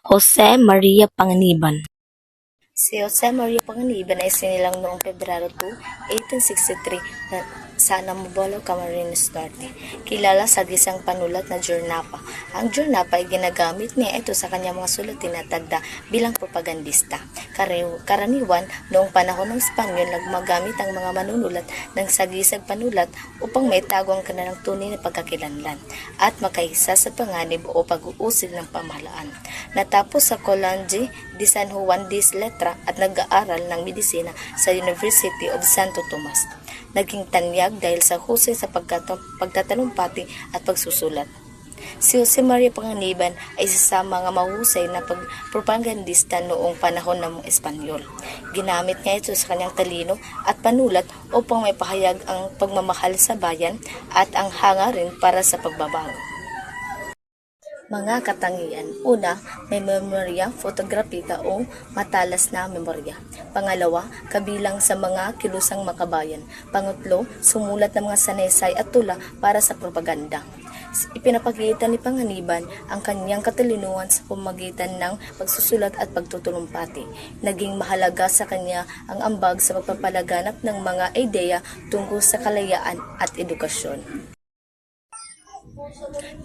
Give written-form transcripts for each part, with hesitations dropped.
Jose Maria Panganiban. Si Jose Maria Panganiban ay sinilang noong Pebrero 2, 1863 sa Namboolo, Camarines Norte. Kilala sa gisang panulat na Jornapa. Ang Jornapa ay ginagamit niya ito sa kanyang mga sulat na tagda bilang propagandista. Karaniwan, noong panahon ng Espanyol, nagmagamit ang mga manunulat ng sagisag panulat upang maitago ang kanilang tunay na pagkakilanlan at makaisa sa panganib o pag-uusil ng pamahalaan. Natapos sa Colegio de San Juan de Letra at nag-aaral ng medisina sa University of Santo Tomas. Naging tanyag dahil sa husay sa pagtatalumpati at pagsusulat. Si Jose Maria Panganiban ay isa sa mga mahusay na propagandista noong panahon ng Espanyol. Ginamit niya ito sa kanyang talino at panulat upang may pahayag ang pagmamahal sa bayan at ang hangarin para sa pagbabago. Mga katangian. Una, may memorya fotografika o matalas na memorya. Pangalawa, kabilang sa mga kilusang makabayan. Pangatlo, sumulat ng mga sanaysay at tula para sa propaganda. Ipinapakita ni Panganiban ang kanyang katalinuhan sa pamamagitan ng pagsusulat at pagtutulumpati. Naging mahalaga sa kanya ang ambag sa pagpapalaganap ng mga ideya tungkol sa kalayaan at edukasyon.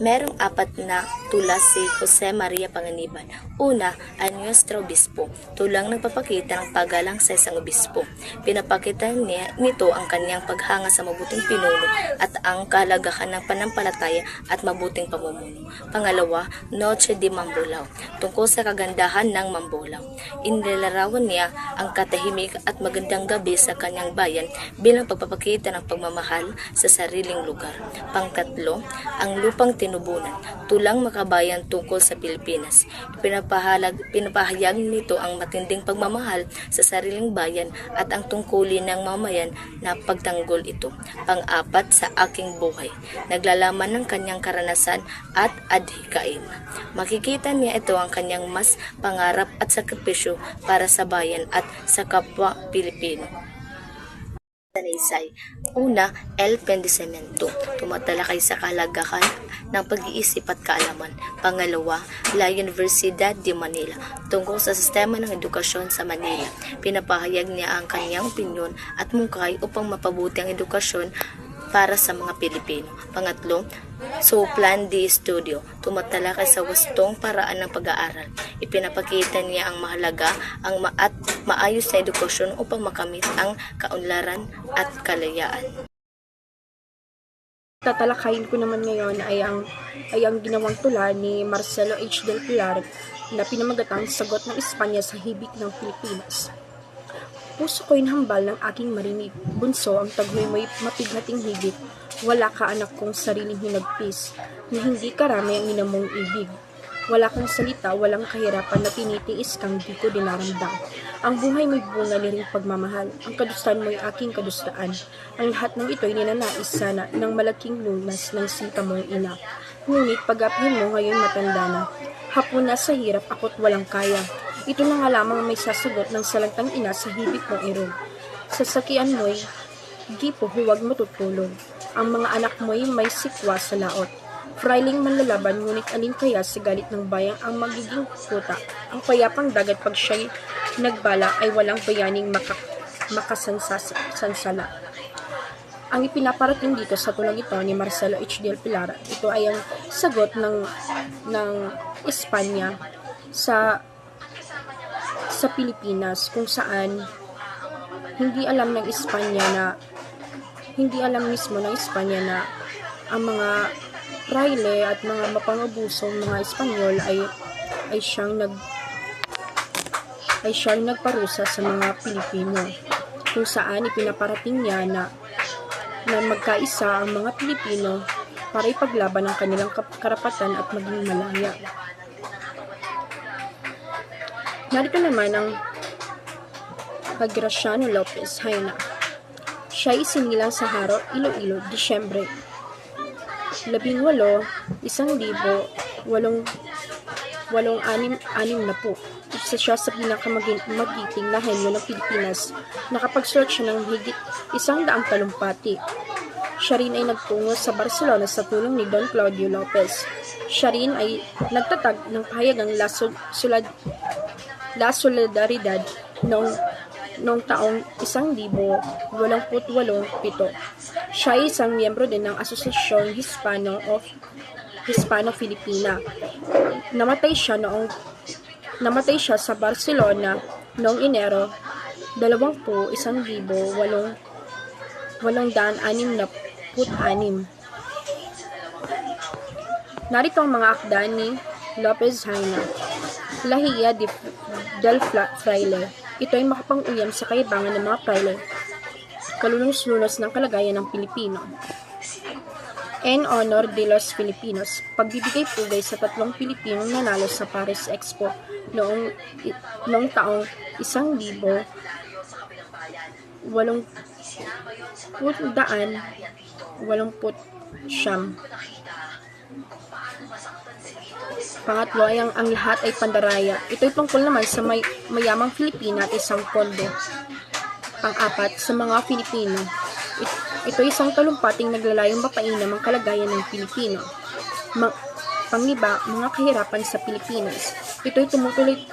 Merong apat na tula si Jose Maria Panganiban. Una, ay Nuestro Obispo, tulang nagpapakita ng paggalang sa isang obispo. Pinapakita niya nito ang kanyang paghanga sa mabuting pinuno at ang kahalagahan ng panampalataya at mabuting pamumuno. Pangalawa, Noche de Mambolao, tungkol sa kagandahan ng Mambolao. Inilarawan niya ang katahimik at magandang gabi sa kanyang bayan bilang pagpapakita ng pagmamahal sa sariling lugar. Pangtatlo, ang lupang tinubunan, tulang makabayan tungkol sa Pilipinas. Pinapahayag nito ang matinding pagmamahal sa sariling bayan at ang tungkulin ng mamayan na pagtanggol ito. Pang-apat, sa aking buhay, naglalaman ng kanyang karanasan at adhikain. Makikita niya ito ang kanyang mas pangarap at sakripisyo para sa bayan at sa kapwa Pilipino. Sanaysay. Una, El Pendicimento, tumatalakay sa kahalagahan ng pag-iisip at kaalaman. Pangalawa, La Universidad de Manila, tungkol sa sistema ng edukasyon sa Manila. Pinapahayag niya ang kanyang opinyon at mungkay upang mapabuti ang edukasyon para sa mga Pilipino. Pangatlo, So Plan de Estudio, tumatalakay sa wastong paraan ng pag-aaral. Ipinapakita niya ang mahalaga at maayos na edukasyon upang makamit ang kaunlaran at kalayaan. Tatalakayin ko naman ngayon ay ang ginawang tula ni Marcelo H. del Pilar na pinamagatang Sagot ng Espanya sa Hibik ng Pilipinas. Puso ko'y hambal ng aking marinig, bunso ang taghoy mo'y mapighating higit, wala ka anak kong sariling hinagpis, na hindi karami ang inamong ibig. Wala kang salita, walang kahirapan na tinitiis kang di ko dinaramdam. Ang buhay mo'y bunga ni ring pagmamahal, ang kadustaan mo'y aking kadustaan. Ang lahat ng ito'y ninanais sana ng malaking lunas ng sinta mong ina. Ngunit pag-apihin mo ngayon matanda na, hapon na sa hirap ako't walang kaya. Ito na nga lamang may sasagot ng salantang ina sa hibik mong irog. Sasakian mo'y gipo huwag matutulog. Ang mga anak mo'y may sikwa sa laot. Frailing manlalaban, ngunit alin kaya sa galit ng bayang ang magiging kuta. Ang payapang dagat pag siya'y nagbala ay walang bayaning makasansala. Ang ipinaparating dito sa tulang ito ni Marcelo H. del Pilar, ito ay ang sagot ng Espanya sa Pilipinas, kung saan hindi alam mismo ng Espanya na ang mga praile at mga mapangabusong mga Espanyol ay siyang nagparusa sa mga Pilipino, kung saan ipinaparating niya na magkaisa ang mga Pilipino para ipaglaban ang kanilang karapatan at maging malaya. Narito naman ang Graciano Lopez Haina. Siya ay sinilang sa Haro, Iloilo, Disyembre 18, 1886. Isa siya sa pinakamagiting na henyo ng Pilipinas. Nakapagsulat siya ng higit 100 talumpati. Siya rin ay nagtungo sa Barcelona sa tulong ni Don Claudio Lopez. Siya rin ay nagtatag ng pahayagang La Solidaridad noong taong 1887. Siya ay isang miyembro din ng Asosyasyon Hispano-Filipina. Namatay siya sa Barcelona noong Enero 1866. Narito ang mga akda ni Lopez Haina. La Guía del Fraile. Ito ay makapang-uyam sa kaibangan ng mga fraile. Kalulus-lunos ng kalagayan ng Pilipino. En honor de los Filipinos. Pagbibigay pugay sa 3 Pilipinong nanalo sa Paris Expo noong taong 1880. Pangatlo ay ang lahat ay pandaraya. Ito'y tungkol naman sa mayamang Filipina at isang pondo. Pang-apat, sa mga Filipino. Ito ay isang talumpating naglalayong mapainam ang kalagayan ng Pilipino. Pangliba, mga kahirapan sa Pilipinas. Ito'y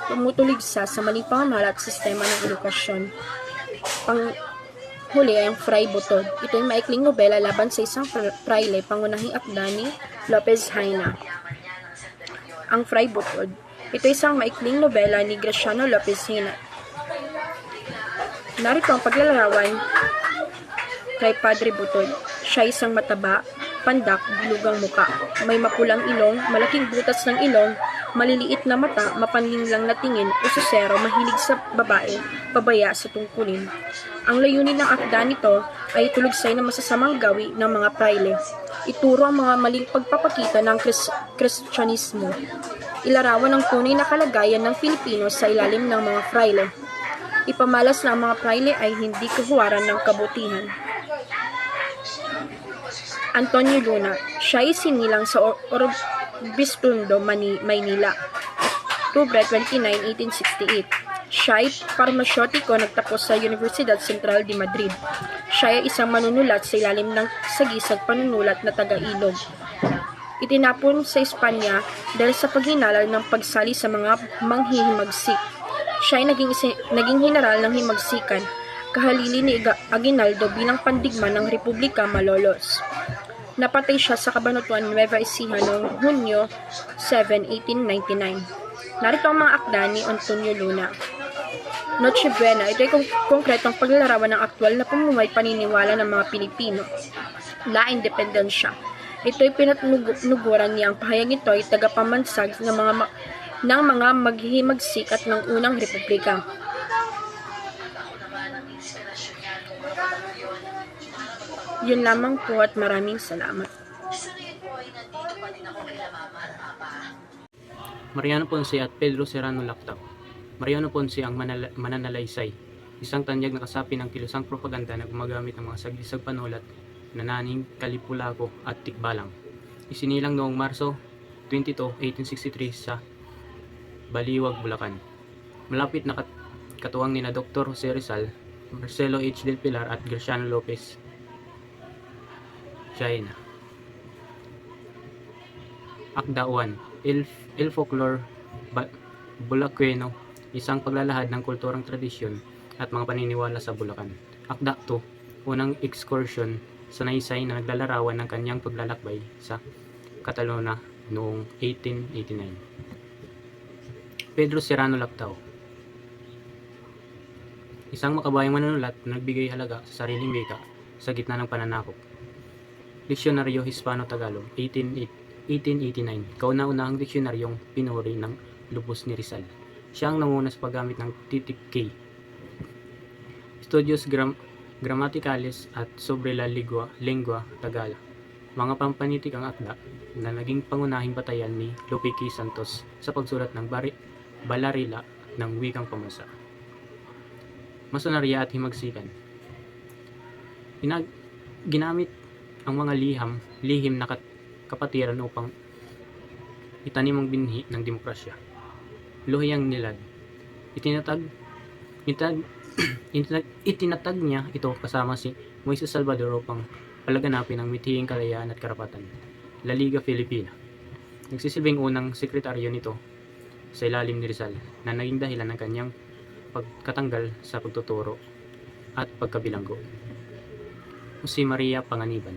tumutuligsa sa maling pamamahala at sistema ng edukasyon. Panghuli ay ang Fray Butod. Ito'y maikling nobela laban sa isang fraile, pangunahing akda ni Lopez Haina. Ang Fray Butod. Ito isang maikling nobela ni Graciano Lopez Haina. Narito ang paglalarawan kay Padre Butod. Siya isang mataba, pandak, bilugang muka. May mapulang ilong, malaking butas ng ilong, maliliit na mata, mapanlinlang na tingin, usosero, mahilig sa babae, pabaya sa tungkulin. Ang layunin ng akda nito ay tulugsay ng masasamang gawi ng mga praile. Ituro ang mga maling pagpapakita ng Kristyanismo. Ilarawan ang tunay na kalagayan ng Pilipino sa ilalim ng mga fraile. Ipamalas na ang mga fraile ay hindi kahuwaran ng kabutihan. Antonio Luna. Siya ay sinilang sa Obispundo, Maynila. Oktubre 29, 1868. Siya ay parmasyotiko, nagtapos sa Universidad Central de Madrid. Siya ay isang manunulat sa ilalim ng sagisag panunulat na taga-Ilog. Itinapon sa Espanya dahil sa paghinala ng pagsali sa mga manghihimagsik. Siya ay naging general ng himagsikan, kahalili ni Aguinaldo bilang pandigma ng Republika Malolos. Napatay siya sa Cabanatuan, Nueva Ecija noong Hunyo 7, 1899. Narito ang mga akda ni Antonio Luna. Noche Buena. Ito ay konkretong paglalarawan ng aktwal na pamumuhay paniniwala ng mga Pilipino. La Independencia. Ito ay pinatnuguran niya. Ang pahayag nito ay tagapamansag ng mga maghihimagsik at ng unang republika. Yun lamang po at maraming salamat. Mariano Ponce at Pedro Serrano Lactao. Mariano Ponce ang mananalaysay, isang tanyag na kasapi ng kilusang propaganda na gumagamit ng mga saglisag panulat, nananing, kalipulago at tikbalang. Isinilang noong Marso 22, 1863 sa Baliwag, Bulacan. Malapit na katuwang nina Dr. Jose Rizal, Marcelo H. del Pilar at Graciano Lopez. China. Akda 1. El Folklore Bulaqueno, isang paglalahad ng kulturang tradisyon at mga paniniwala sa Bulacan. Akda 2. Unang excursion sa naysay na naglalarawan ng kanyang paglalakbay sa Catalona noong 1889. Pedro Serrano Lactao, isang makabayang manunulat na nagbigay halaga sa sariling wika sa gitna ng pananakop. Diksyonaryo Hispano-Tagalog, 1889, kauna-unahang diksyonaryong pinuri ng lubos ni Rizal. Siya ang nanguna sa paggamit ng titik K. Studios Grammaticales at sobre la lingua Tagala. Mga pampanitik ang akda na naging pangunahing batayan ni Lupiki Santos sa pagsulat ng Balarila ng wikang pambansa. Masonarya at himagsikan. Ginamit ang mga lihim na kapatiran upang itanim ang binhi ng demokrasya. Lohiyang nilad. Itinatag niya ito kasama si Moises Salvador upang palaganapin ang mithiing kalayaan at karapatan. La Liga Filipina. Nagsisilbing unang sekretaryo nito sa ilalim ni Rizal na naging dahilan ng kanyang pagkatanggal sa pagtuturo at pagkabilanggo. Si Maria Panganiban.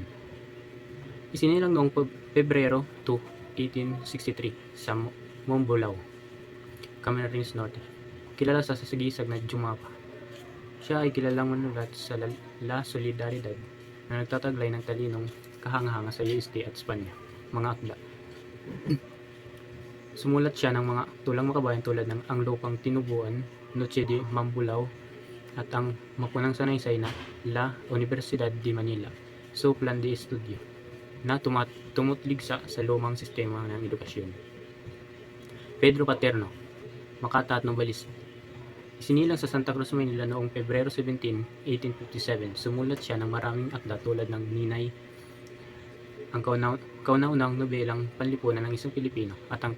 Isinilang noong Pebrero 2, 1863 sa Mombolao, Camarines Norte. Kilala sa sasagisag na Jumapa. Siya ay kilalang manulat sa La Solidaridad na nagtataglay ng talinong kahanga-hanga sa UST at Espanya, mga akda. Sumulat siya ng mga tulang makabayan tulad ng Ang Lupang Tinubuan, Noche de Mambolao, at ang mapunang sanaysay na La Universidad de Manila, So Plan de Estudio, na tumutligsa sa lumang sistema ng edukasyon. Pedro Paterno, Makata at Novalists. Isinilang sa Santa Cruz, Manila noong Pebrero 17, 1857. Sumulat siya ng maraming akda tulad ng Ninay, ang kauna-unang nobelang panlipunan ng isang Pilipino, at ang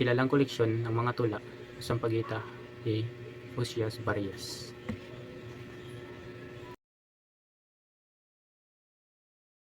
kilalang koleksyon ng mga tula, Sampaguita de Osias Barrias.